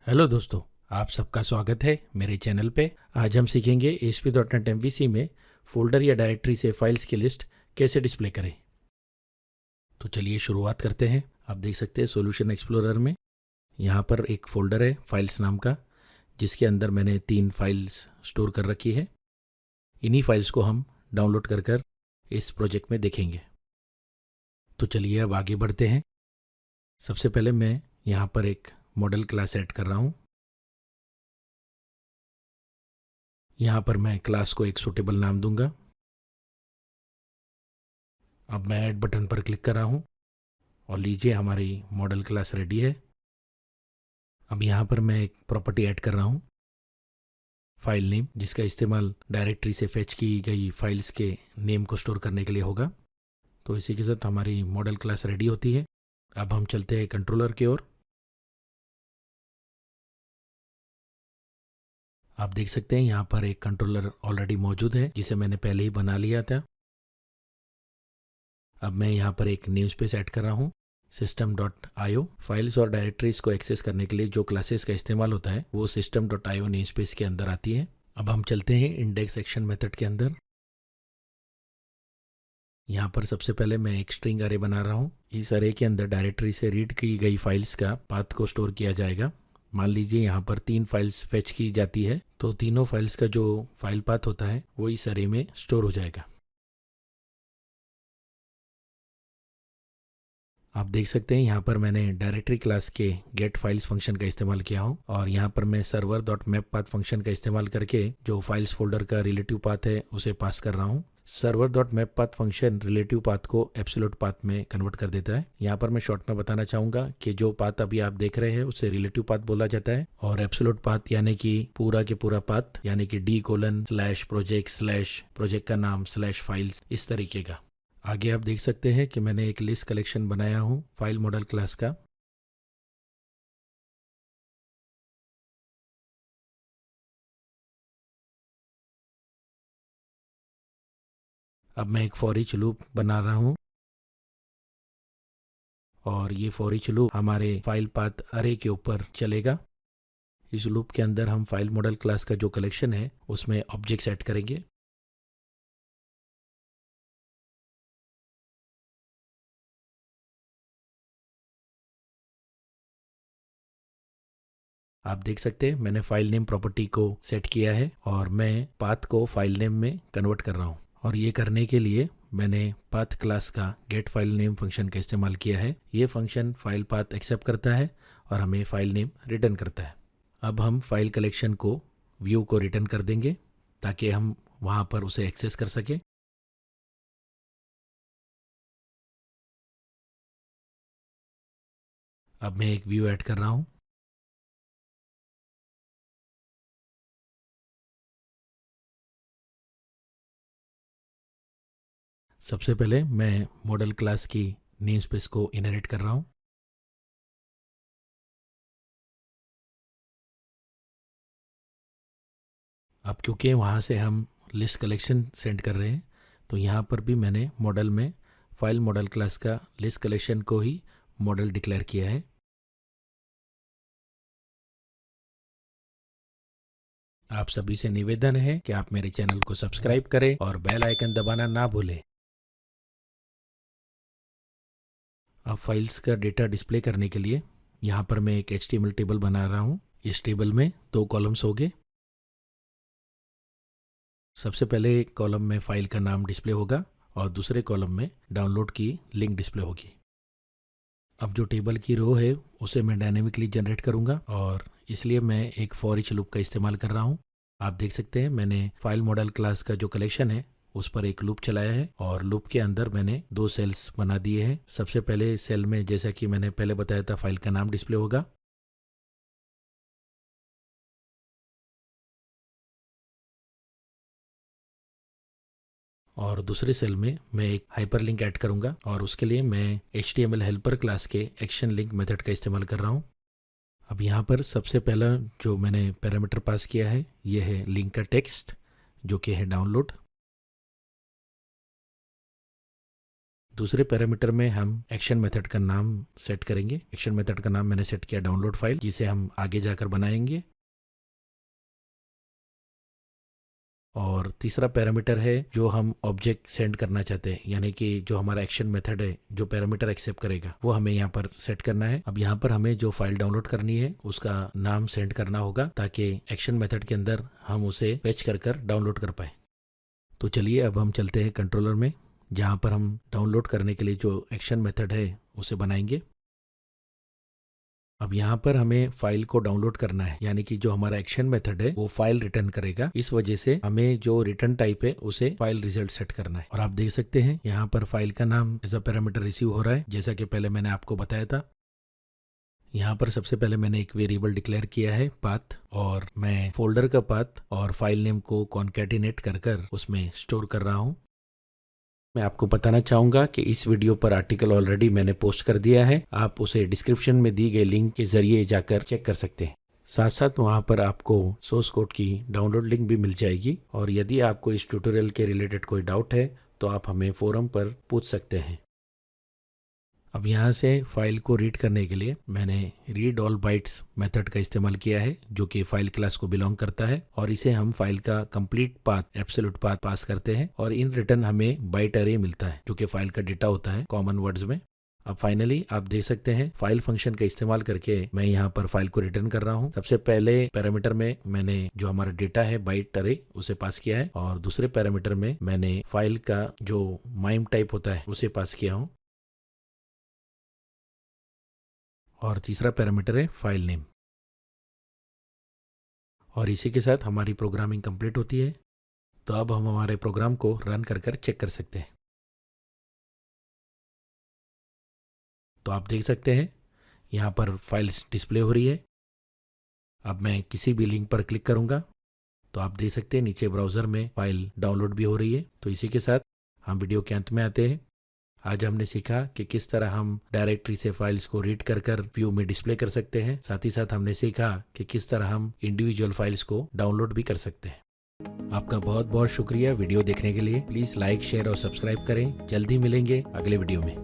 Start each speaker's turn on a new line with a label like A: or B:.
A: Hello दोस्तों, आप सबका स्वागत है मेरे चैनल पे। आज हम सीखेंगे ASP.NET MVC में फोल्डर या डायरेक्टरी से फाइल्स की लिस्ट कैसे डिस्प्ले करें। तो चलिए शुरुआत करते हैं। आप देख सकते हैं सॉल्यूशन एक्सप्लोरर में यहाँ पर एक फ़ोल्डर है फाइल्स नाम का, जिसके अंदर मैंने 3 फाइल्स स्टोर कर रखी है। इन्हीं फाइल्स को हम डाउनलोड कर इस प्रोजेक्ट में देखेंगे। तो चलिए अब आगे बढ़ते हैं। सबसे पहले मैं यहाँ पर एक मॉडल क्लास ऐड कर रहा हूँ। यहाँ पर मैं क्लास को एक सूटेबल नाम दूंगा। अब मैं ऐड बटन पर क्लिक कर रहा हूँ और लीजिए हमारी मॉडल क्लास रेडी है। अब यहाँ पर मैं एक प्रॉपर्टी ऐड कर रहा हूँ, फाइल नेम, जिसका इस्तेमाल डायरेक्टरी से फेच की गई फाइल्स के नेम को स्टोर करने के लिए होगा। तो इसी के साथ हमारी मॉडल क्लास रेडी होती है। अब हम चलते हैं कंट्रोलर की ओर। आप देख सकते हैं यहाँ पर एक कंट्रोलर ऑलरेडी मौजूद है, जिसे मैंने पहले ही बना लिया था। अब मैं यहाँ पर एक नेम स्पेस ऐड कर रहा हूँ, system.io। फाइल्स और डायरेक्टरीज को एक्सेस करने के लिए जो क्लासेस का इस्तेमाल होता है वो system.io नेम स्पेस के अंदर आती है। अब हम चलते हैं इंडेक्स एक्शन मेथड के अंदर। यहाँ पर सबसे पहले मैं एक स्ट्रिंग अरे बना रहा हूँ। इस अरे के अंदर डायरेक्टरी से रीड की गई फाइल्स का पाथ को स्टोर किया जाएगा। मान लीजिए यहाँ पर 3 फाइल्स फेच की जाती है, तो तीनों फाइल्स का जो फाइल पाथ होता है वो इस अरे में स्टोर हो जाएगा। आप देख सकते हैं यहाँ पर मैंने डायरेक्टरी क्लास के गेट फाइल्स फंक्शन का इस्तेमाल किया हूँ, और यहाँ पर मैं server dot map path function का इस्तेमाल करके जो फाइल्स फोल्डर का रिलेटिव पाथ है उसे पास कर रहा हूँ। Server dot map path function relative path को एब्सोल्यूट पाथ में कन्वर्ट कर देता है। यहाँ पर मैं शॉर्ट में बताना चाहूँगा कि जो पाथ अभी आप देख रहे हैं उसे रिलेटिव पाथ बोला जाता है, और एब्सोल्यूट पाथ यानी कि पूरा के पूरा पाथ यानी कि d:/project/प्रोजेक्ट का नाम /फाइल्स, इस तरीके का। आगे आप देख सकते हैं कि मैंने एक लिस्ट कलेक्शन बनाया हूँ फाइल मॉडल क्लास का। अब मैं एक फॉर ईच लूप बना रहा हूँ, और ये फॉर ईच लूप हमारे फाइल पाथ अरे के ऊपर चलेगा। इस लूप के अंदर हम फाइल मॉडल क्लास का जो कलेक्शन है उसमें ऑब्जेक्ट सेट करेंगे। आप देख सकते हैं मैंने फाइल नेम प्रॉपर्टी को सेट किया है, और मैं पाथ को फाइल नेम में कन्वर्ट कर रहा हूँ। और ये करने के लिए मैंने पाथ क्लास का गेट फाइल नेम फंक्शन का इस्तेमाल किया है। ये फंक्शन फाइल पाथ एक्सेप्ट करता है और हमें फाइल नेम रिटर्न करता है। अब हम फाइल कलेक्शन को व्यू को रिटर्न कर देंगे ताकि हम वहाँ पर उसे एक्सेस कर सकें। अब मैं एक व्यू ऐड कर रहा हूँ। सबसे पहले मैं मॉडल क्लास की नेम स्पेस को इनहेरिट कर रहा हूँ। अब क्योंकि वहाँ से हम लिस्ट कलेक्शन सेंड कर रहे हैं, तो यहाँ पर भी मैंने मॉडल में फाइल मॉडल क्लास का लिस्ट कलेक्शन को ही मॉडल डिक्लेयर किया है। आप सभी से निवेदन है कि आप मेरे चैनल को सब्सक्राइब करें और बेल आइकन दबाना ना भूलें। अब फाइल्स का डेटा डिस्प्ले करने के लिए यहाँ पर मैं एक HTML टेबल बना रहा हूँ। इस टेबल में 2 कॉलम्स होंगे। सबसे पहले एक कॉलम में फाइल का नाम डिस्प्ले होगा और दूसरे कॉलम में डाउनलोड की लिंक डिस्प्ले होगी। अब जो टेबल की रो है उसे मैं डायनेमिकली जनरेट करूँगा, और इसलिए मैं एक फॉर ईच लूप का इस्तेमाल कर रहा हूँ। आप देख सकते हैं मैंने फाइल मॉडल क्लास का जो कलेक्शन है उस पर एक लूप चलाया है, और लूप के अंदर मैंने 2 सेल्स बना दिए हैं। सबसे पहले सेल में, जैसा कि मैंने पहले बताया था, फाइल का नाम डिस्प्ले होगा। और दूसरे सेल में मैं एक हाइपरलिंक ऐड करूंगा, और उसके लिए मैं HTML हेल्पर क्लास के एक्शन लिंक मेथड का इस्तेमाल कर रहा हूँ। अब यहाँ पर सबसे पहला जो मैंने पैरामीटर पास किया है ये है लिंक का टेक्स्ट, जो कि है डाउनलोड। दूसरे पैरामीटर में हम एक्शन मेथड का नाम सेट करेंगे। एक्शन मेथड का नाम मैंने सेट किया डाउनलोड फाइल, जिसे हम आगे जाकर बनाएंगे। और तीसरा पैरामीटर है जो हम ऑब्जेक्ट सेंड करना चाहते हैं, यानी कि जो हमारा एक्शन मेथड है, जो पैरामीटर एक्सेप्ट करेगा, वो हमें यहाँ पर सेट करना है। अब यहाँ पर हमें जो फाइल डाउनलोड करनी है उसका नाम सेंड करना होगा, ताकि एक्शन मेथड के अंदर हम उसे फेच कर डाउनलोड कर पाए। तो चलिए अब हम चलते हैं कंट्रोलर में, जहाँ पर हम डाउनलोड करने के लिए जो एक्शन मेथड है उसे बनाएंगे। अब यहाँ पर हमें फाइल को डाउनलोड करना है, यानी कि जो हमारा एक्शन मेथड है वो फाइल रिटर्न करेगा। इस वजह से हमें जो रिटर्न टाइप है उसे फाइल रिजल्ट सेट करना है। और आप देख सकते हैं यहाँ पर फाइल का नाम एज अ पैरामीटर रिसीव हो रहा है, जैसा कि पहले मैंने आपको बताया था। यहाँ पर सबसे पहले मैंने एक वेरिएबल डिक्लेयर किया है पाथ, और मैं फोल्डर का पाथ और फाइल नेम को कॉन्कैटिनेट कर उसमें स्टोर कर रहा हूँ। मैं आपको बताना चाहूँगा कि इस वीडियो पर आर्टिकल ऑलरेडी मैंने पोस्ट कर दिया है, आप उसे डिस्क्रिप्शन में दी गई लिंक के जरिए जाकर चेक कर सकते हैं। साथ साथ वहाँ पर आपको सोर्स कोड की डाउनलोड लिंक भी मिल जाएगी। और यदि आपको इस ट्यूटोरियल के रिलेटेड कोई डाउट है तो आप हमें फोरम पर पूछ सकते हैं। अब यहाँ से फाइल को रीड करने के लिए मैंने रीड ऑल बाइट्स मेथड का इस्तेमाल किया है, जो कि फाइल क्लास को बिलोंग करता है। और इसे हम फाइल का कंप्लीट पाथ, एब्सोल्यूट पाथ पास करते हैं, और इन रिटर्न हमें बाइट अरे मिलता है, जो कि फाइल का डेटा होता है कॉमन वर्ड्स में। अब फाइनली आप देख सकते हैं फाइल फंक्शन का इस्तेमाल करके मैं यहाँ पर फाइल को रिटर्न कर रहा हूँ। सबसे पहले पैरामीटर में मैंने जो हमारा डेटा है बाइट अरे उसे पास किया है, और दूसरे पैरामीटर में मैंने फाइल का जो माइम टाइप होता है उसे पास किया हूँ, और तीसरा पैरामीटर है फाइल नेम। और इसी के साथ हमारी प्रोग्रामिंग कंप्लीट होती है। तो अब हम हमारे प्रोग्राम को रन कर चेक कर सकते हैं। तो आप देख सकते हैं यहाँ पर फाइल डिस्प्ले हो रही है। अब मैं किसी भी लिंक पर क्लिक करूँगा तो आप देख सकते हैं नीचे ब्राउज़र में फाइल डाउनलोड भी हो रही है। तो इसी के साथ हम वीडियो के अंत में आते हैं। आज हमने सीखा कि किस तरह हम डायरेक्टरी से फाइल्स को रीड कर व्यू में डिस्प्ले कर सकते हैं। साथ ही साथ हमने सीखा कि किस तरह हम इंडिविजुअल फाइल्स को डाउनलोड भी कर सकते हैं। आपका बहुत बहुत शुक्रिया वीडियो देखने के लिए। प्लीज़ लाइक, शेयर और सब्सक्राइब करें। जल्दी मिलेंगे अगले वीडियो में।